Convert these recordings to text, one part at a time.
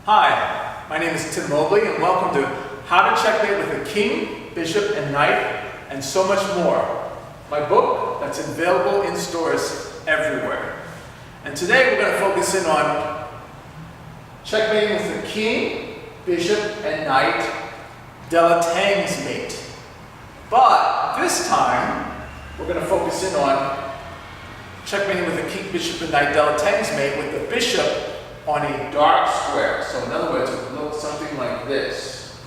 Hi, my name is Tim Mobley and welcome to How to Checkmate with a King, Bishop, and Knight, and so much more. My book that's available in stores everywhere. And today we're going to focus in on checkmating with the King, Bishop, and Knight, Deletang's mate. But this time we're going to focus in on checkmating with the King, Bishop, and Knight, Deletang's mate with the Bishop on a dark square. So in other words, it would look something like this.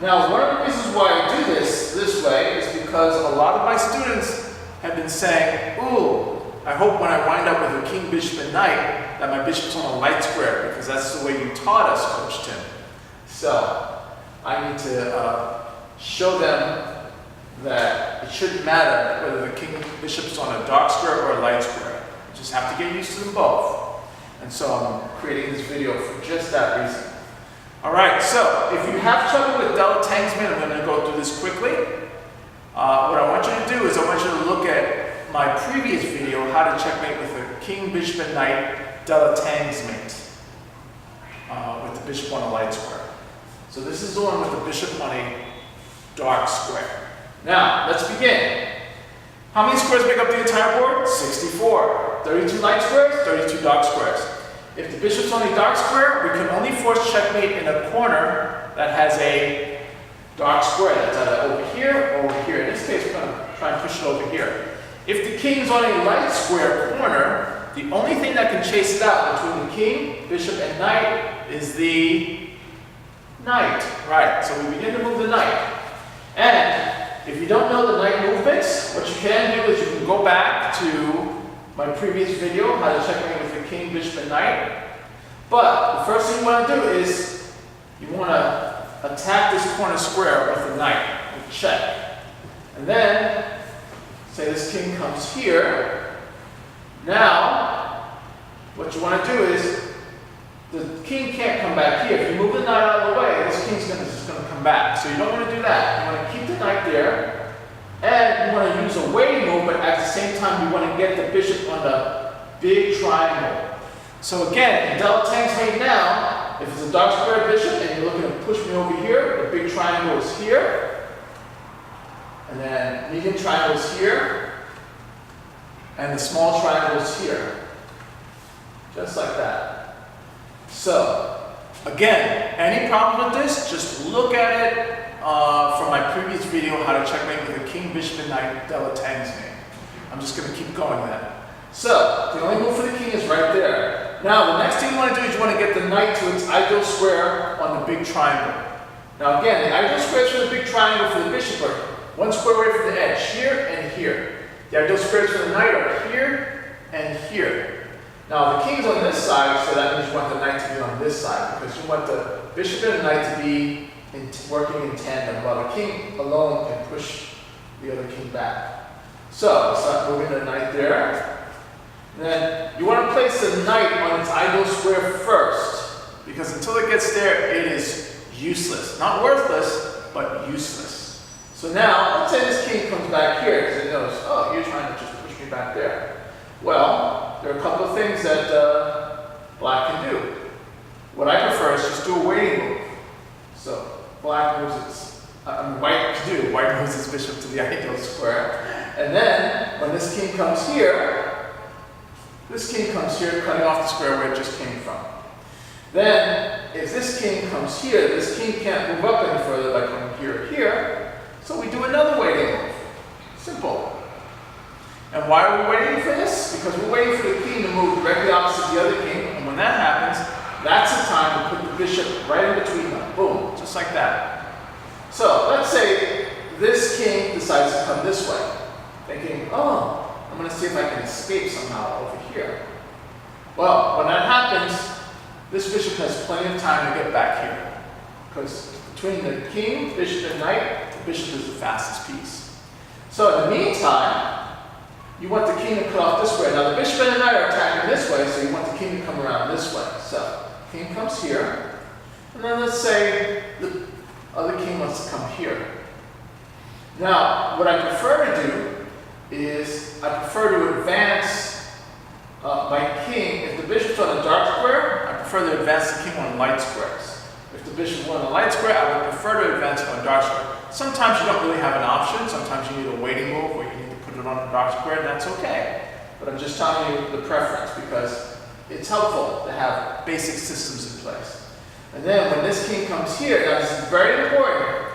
Now, one of the reasons why I do this way is because a lot of my students have been saying, ooh, I hope when I wind up with a King, Bishop, and Knight that my Bishop's on a light square, because that's the way you taught us, Coach Tim. So I need to show them that it shouldn't matter whether the King, Bishop's on a dark square or a light square. You just have to get used to them both. And so I'm creating this video for just that reason. Alright, so if you have trouble with Deletang's mate, I'm going to go through this quickly. What I want you to do is I want you to look at my previous video, how to checkmate with a King, Bishop, and Knight, Deletang's mate. With the Bishop on a light square. So this is the one with the Bishop on a dark square. Now, let's begin. How many squares make up the entire board? 64. 32 light squares, 32 dark squares. If the Bishop's on a dark square, we can only force checkmate in a corner that has a dark square. That's either over here or over here. In this case, we're going to try and push it over here. If the King's on a light square corner, the only thing that can chase it out between the King, Bishop, and Knight is the Knight. Right, so we begin to move the Knight. And if you don't know the Knight movements, what you can do is you can go back to my previous video, how to checkmate with the King, Bishop, and Knight. But the first thing you want to do is you want to attack this corner square with the Knight, with check. And then, say this King comes here. Now, what you want to do is, the King can't come back here. If you move the Knight out of the way, this King's just going to come back. So you don't want to do that. You want to keep the Knight there. And you want to use a waiting move, but at the same time, you want to get the Bishop on the big triangle. So again, in Deletang's mate now, if it's a dark square Bishop and you're looking to push me over here, the big triangle is here. And then medium triangle is here. And the small triangle is here. Just like that. So, again, any problem with this, just look at it from my previous video, how to checkmate with a King, Bishop, and Knight, Deletang's mate. I'm just going to keep going then. So, the only move for the King is right there. Now, the next thing you want to do is you want to get the Knight to its ideal square on the big triangle. Now again, the ideal squares for the big triangle for the Bishop are one square away from the edge, here and here. The ideal squares for the Knight are here and here. Now, the King's on this side, so that means you want the Knight to be on this side, because you want the Bishop and the Knight to be working in tandem, while the King alone can push the other King back. So, start moving the Knight there. And then you want to place the Knight on its ideal square first, because until it gets there, it is useless. Not worthless, but useless. So now, let's say this King comes back here, because it knows, oh, you're trying to just push me back there. Well, there are a couple of things that Black can do. What I prefer is just do a waiting move. So, Black moves White moves its Bishop to the ideal square. And then, when this King comes here, cutting off the square where it just came from. Then, if this King comes here, this King can't move up any further by coming here or here. So we do another waiting move. Simple. And why are we waiting for this? Because we're waiting for the King to move directly opposite the other King. And when that happens, that's the time to put the Bishop right in between them. Boom, just like that. So let's say this King decides to come this way, thinking, oh, I'm going to see if I can escape somehow over here. Well, when that happens, this Bishop has plenty of time to get back here. Because between the King, Bishop, and Knight, the Bishop is the fastest piece. So in the meantime, you want the King to cut off this way. Now the Bishop and the Knight are attacking this way, so you want the King to come around this way. So, King comes here, and then let's say the other King wants to come here. Now, what I prefer to do is I prefer to advance my King. If the Bishop's on a dark square, I prefer prefer to advance the king on light squares. If the bishop were on a light square, I would prefer to advance it on a dark square. Sometimes you don't really have an option. Sometimes you need a waiting move where you need to put it on a dark square, and that's okay. But I'm just telling you the preference because it's helpful to have basic systems in place. And then when this king comes here, now this is very important,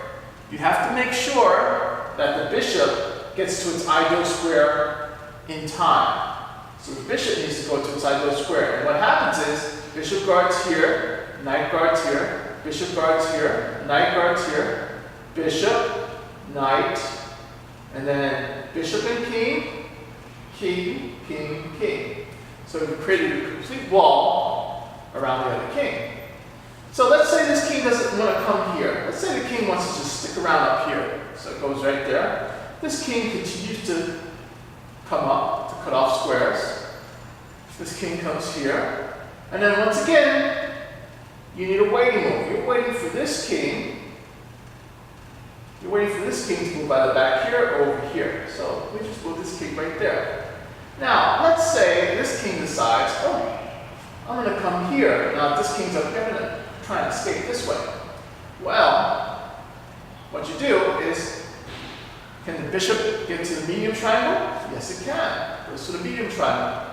you have to make sure that the bishop gets to its ideal square in time. So the bishop needs to go to its ideal square. And what happens is, bishop guards here, knight guards here, bishop guards here, knight guards here, bishop, knight, and then bishop and king, king, king, king. So we've created a complete wall around the other king. So let's say this king doesn't want to come here. Let's say the king wants to just stick around up here. So it goes right there. This king continues to come up to cut off squares. This king comes here. And then once again, you need a waiting move. You're waiting for this king. You're waiting for this king to move either back here or over here. So we just move this king right there. Now, let's say this king decides, oh, I'm going to come here. Now, if this king's up here, I'm going to try and escape this way. Well, what you do is, can the bishop get to the medium triangle? Yes, it can. It goes to the medium triangle.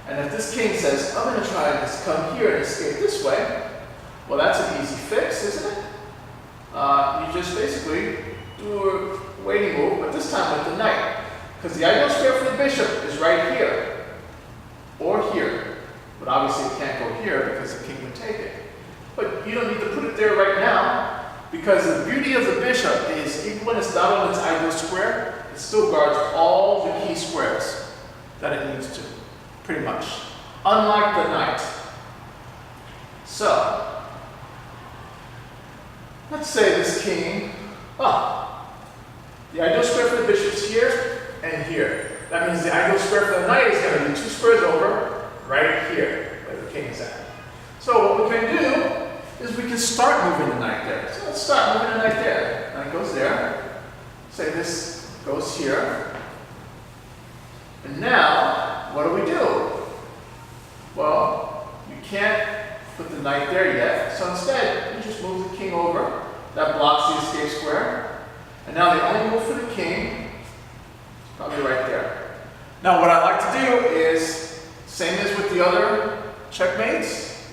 And if this king says, I'm going to try and just come here and escape this way, well, that's an easy fix, isn't it? You just basically do a waiting move, but this time with the knight. Because the ideal square for the bishop is right here, or here. But obviously it can't go here because the king would take it. But you don't need to put it there right now, because the beauty of the bishop is, even when it's not on its ideal square, it still guards all the key squares that it needs to, pretty much. Unlike the knight. So, let's say this king, the ideal square for the bishop is here and here. That means the ideal square for the knight is going to be 2 squares over right here, where the king is at. So what we can do is we can start moving the knight there. So let's start moving the knight there. Knight goes there. Say this goes here. And now, what do? Well, you can't put the knight there yet. So instead, you just move the king over. That blocks the escape square. And now the only move for the king is probably right there. Now what I like to do is, same as with the other checkmates,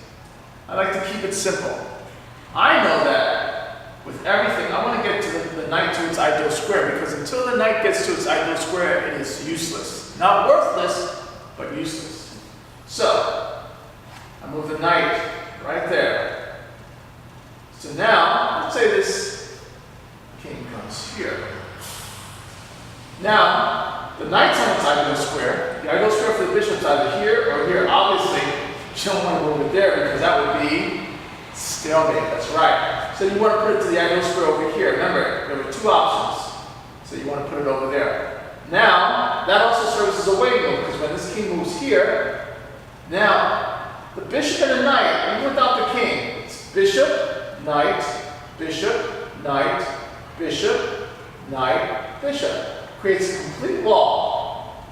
I like to keep it simple. I know that with everything, I want to get to the knight to its ideal square, because until the knight gets to its ideal square, it is useless. Not worthless, but useless. So, I move the knight right there. So now, let's say this king comes here. Now, the knight's on its ideal square. The ideal square for the bishop's either here or here. Obviously, you don't want to move it there because that would be stalemate. That's right. So you want to put it to the ideal square over here. Remember, there were 2 options. So you want to put it over there. Now, that also serves as a waiting move, because when this king moves here, now, the bishop and the knight, even without the king, it's bishop, knight, bishop, knight, bishop, knight, bishop. Creates a complete wall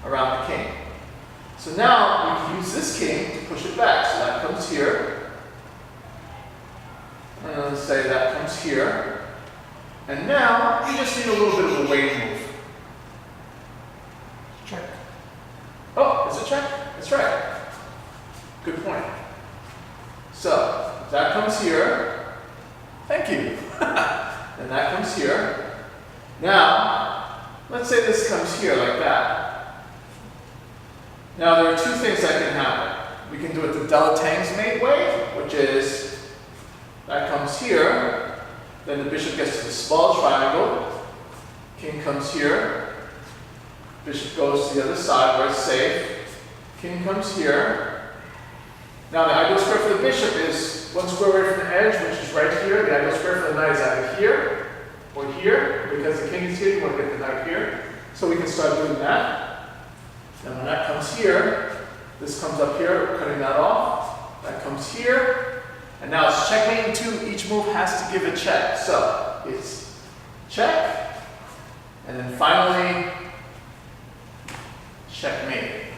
around the king. So now we can use this king to push it back. So that comes here. And let's say that comes here. And now you just need a little bit of a waiting move. Check. Oh, is it check? That's right. Good point. So that comes here. Thank you. And that comes here. Now, let's say this comes here like that. Now, there are 2 things that can happen. We can do it the Deletang's mate way, which is that comes here, then the bishop gets to the small triangle, king comes here, bishop goes to the other side where it's safe, king comes here. Now, the ideal square for the bishop is 1 square away from the edge, which is right here. The ideal square for the knight is either here or here, because the king is here, you want to get the knight here. So we can start doing that. Then when that comes here, this comes up here, we're cutting that off. That comes here. And now it's checkmate in 2. Each move has to give a check. So it's check, and then finally checkmate.